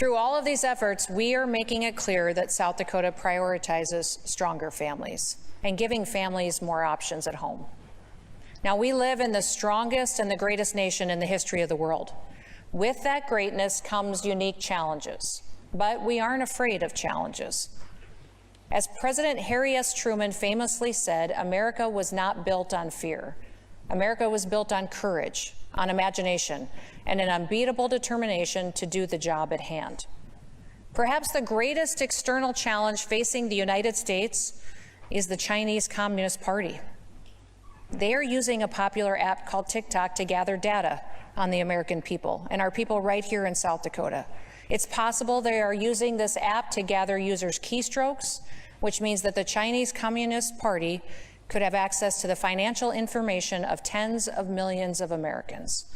Through all of these efforts, we are making it clear that South Dakota prioritizes stronger families and giving families more options at home. Now, we live in the strongest and the greatest nation in the history of the world. With that greatness comes unique challenges, but we aren't afraid of challenges. As President Harry S. Truman famously said, America was not built on fear. America was built on courage, on imagination, and an unbeatable determination to do the job at hand. Perhaps the greatest external challenge facing the United States is the Chinese Communist Party. They are using a popular app called TikTok to gather data on the American people and our people right here in South Dakota. It's possible they are using this app to gather users' keystrokes, which means that the Chinese Communist Party could have access to the financial information of tens of millions of Americans.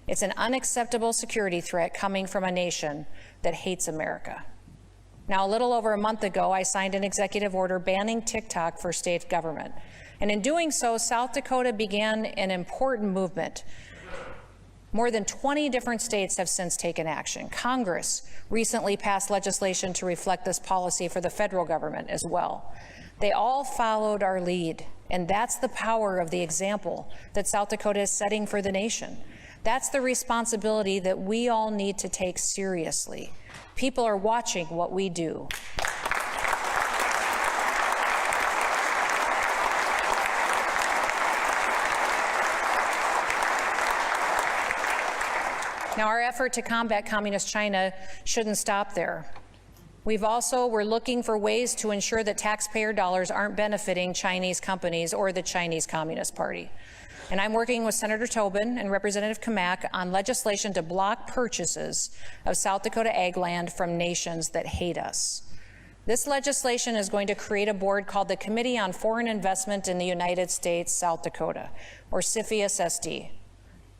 It's an unacceptable security threat coming from a nation that hates America. Now, a little over a month ago, I signed an executive order banning TikTok for state government. And in doing so, South Dakota began an important movement. More than 20 different states have since taken action. Congress recently passed legislation to reflect this policy for the federal government as well. They all followed our lead, and that's the power of the example that South Dakota is setting for the nation. That's the responsibility that we all need to take seriously. People are watching what we do. Now, our effort to combat Communist China shouldn't stop there. We're looking for ways to ensure that taxpayer dollars aren't benefiting Chinese companies or the Chinese Communist Party. And I'm working with Senator Tobin and Representative Kamak on legislation to block purchases of South Dakota ag land from nations that hate us. This legislation is going to create a board called the Committee on Foreign Investment in the United States, South Dakota, or CFIUS-SD.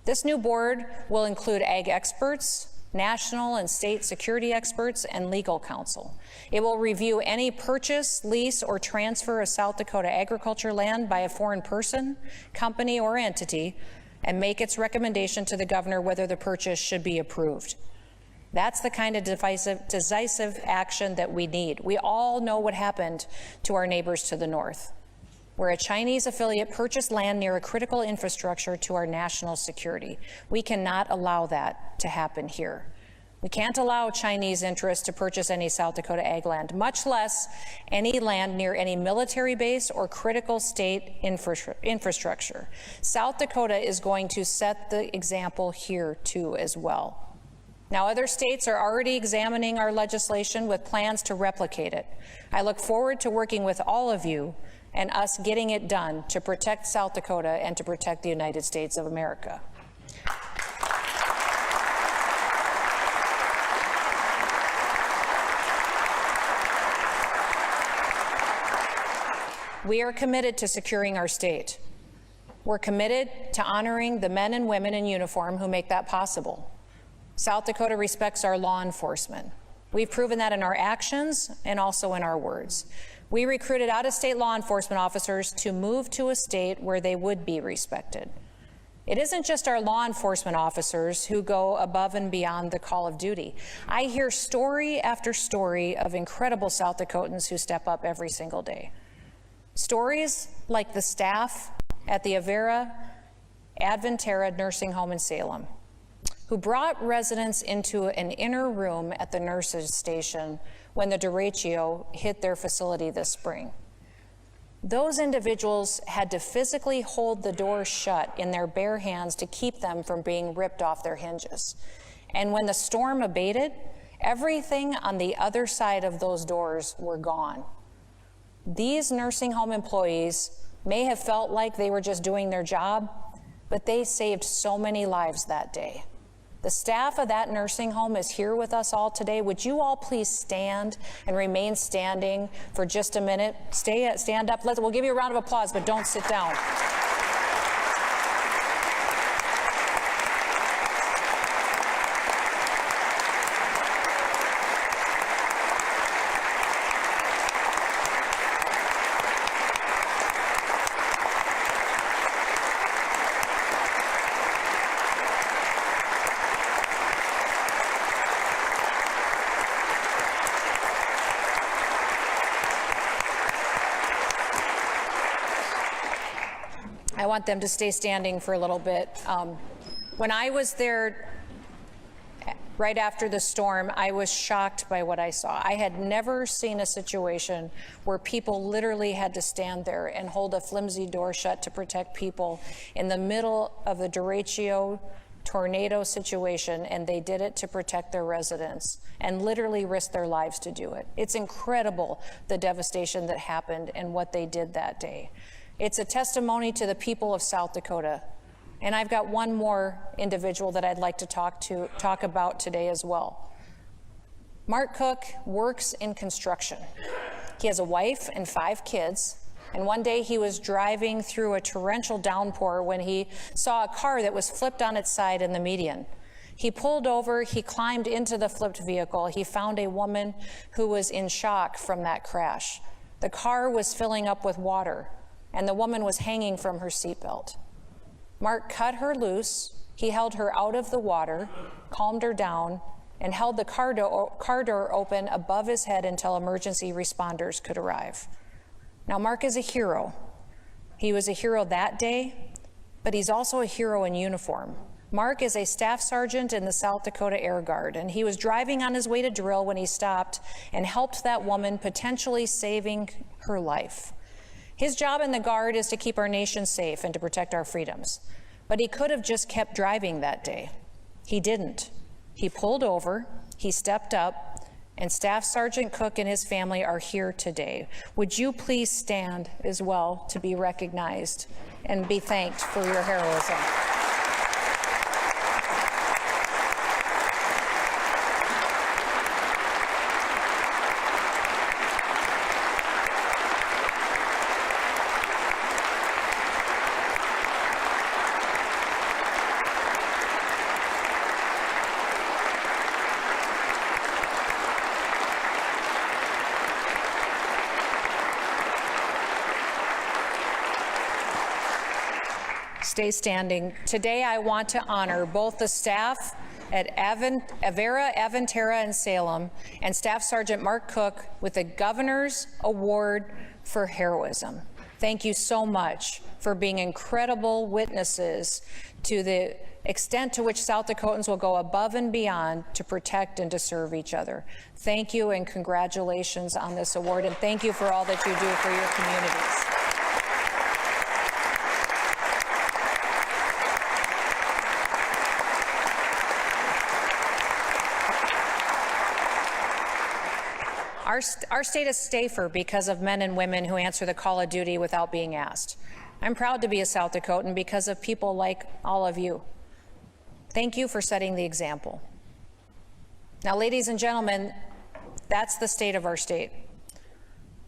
This new board will include ag experts, national and state security experts, and legal counsel. It will review any purchase, lease, or transfer of South Dakota agriculture land by a foreign person, company, or entity, and make its recommendation to the governor whether the purchase should be approved. That's the kind of decisive action that we need. We all know what happened to our neighbors to the north, where a Chinese affiliate purchased land near a critical infrastructure to our national security. We cannot allow that to happen here. We can't allow Chinese interests to purchase any South Dakota ag land, much less any land near any military base or critical state infrastructure. South Dakota is going to set the example here too as well. Now, other states are already examining our legislation with plans to replicate it. I look forward to working with all of you and us getting it done to protect South Dakota and to protect the United States of America. We are committed to securing our state. We're committed to honoring the men and women in uniform who make that possible. South Dakota respects our law enforcement. We've proven that in our actions and also in our words. We recruited out-of-state law enforcement officers to move to a state where they would be respected. It isn't just our law enforcement officers who go above and beyond the call of duty. I hear story after story of incredible South Dakotans who step up every single day. Stories like the staff at the Avera Adventera nursing home in Salem, who brought residents into an inner room at the nurses' station when the derecho hit their facility this spring. Those individuals had to physically hold the doors shut in their bare hands to keep them from being ripped off their hinges. And when the storm abated, everything on the other side of those doors were gone. These nursing home employees may have felt like they were just doing their job, but they saved so many lives that day. The staff of that nursing home is here with us all today. Would you all please stand and remain standing for just a minute? Stand up. We'll give you a round of applause, but don't sit down. I want them to stay standing for a little bit. When I was there right after the storm, I was shocked by what I saw. I had never seen a situation where people literally had to stand there and hold a flimsy door shut to protect people in the middle of the derecho tornado situation, and they did it to protect their residents and literally risked their lives to do it. It's incredible, the devastation that happened and what they did that day. It's a testimony to the people of South Dakota. And I've got one more individual that I'd like to talk about today as well. Mark Cook works in construction. He has a wife and 5 kids. And one day he was driving through a torrential downpour when he saw a car that was flipped on its side in the median. He pulled over, he climbed into the flipped vehicle. He found a woman who was in shock from that crash. The car was filling up with water, and the woman was hanging from her seatbelt. Mark cut her loose, he held her out of the water, calmed her down, and held the car door open above his head until emergency responders could arrive. Now, Mark is a hero. He was a hero that day, but he's also a hero in uniform. Mark is a staff sergeant in the South Dakota Air Guard, and he was driving on his way to drill when he stopped and helped that woman, potentially saving her life. His job in the Guard is to keep our nation safe and to protect our freedoms. But he could have just kept driving that day. He didn't. He pulled over, he stepped up, and Staff Sergeant Cook and his family are here today. Would you please stand as well to be recognized and be thanked for your heroism? Stay standing. Today, I want to honor both the staff at Avera, Aventera, and Salem, and Staff Sergeant Mark Cook with the Governor's Award for Heroism. Thank you so much for being incredible witnesses to the extent to which South Dakotans will go above and beyond to protect and to serve each other. Thank you and congratulations on this award, and thank you for all that you do for your communities. Our state is safer because of men and women who answer the call of duty without being asked. I'm proud to be a South Dakotan because of people like all of you. Thank you for setting the example. Now, ladies and gentlemen, that's the state of our state.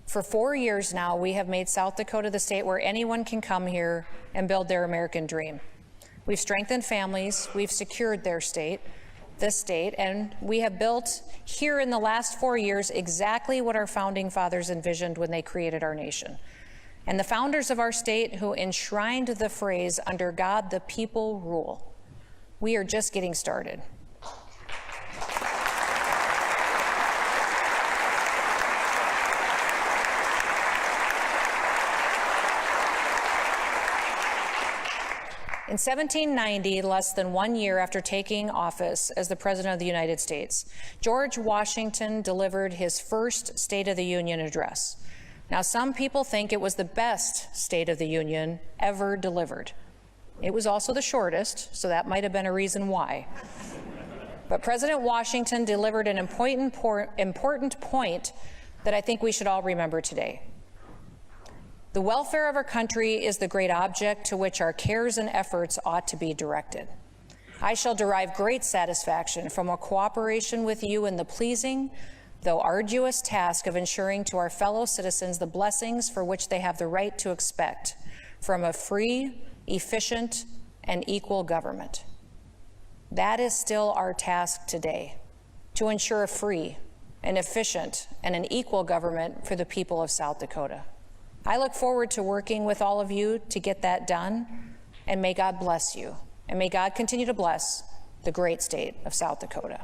For 4 years now, we have made South Dakota the state where anyone can come here and build their American dream. We've strengthened families, we've secured this state, and we have built here in the last 4 years exactly what our founding fathers envisioned when they created our nation. And the founders of our state who enshrined the phrase, "Under God, the people rule." We are just getting started. In 1790, less than 1 year after taking office as the President of the United States, George Washington delivered his first State of the Union address. Now, some people think it was the best State of the Union ever delivered. It was also the shortest, so that might have been a reason why. But President Washington delivered an important point that I think we should all remember today. The welfare of our country is the great object to which our cares and efforts ought to be directed. I shall derive great satisfaction from a cooperation with you in the pleasing, though arduous task of ensuring to our fellow citizens the blessings for which they have the right to expect from a free, efficient, and equal government. That is still our task today, to ensure a free, an efficient, and an equal government for the people of South Dakota. I look forward to working with all of you to get that done, and may God bless you, and may God continue to bless the great state of South Dakota.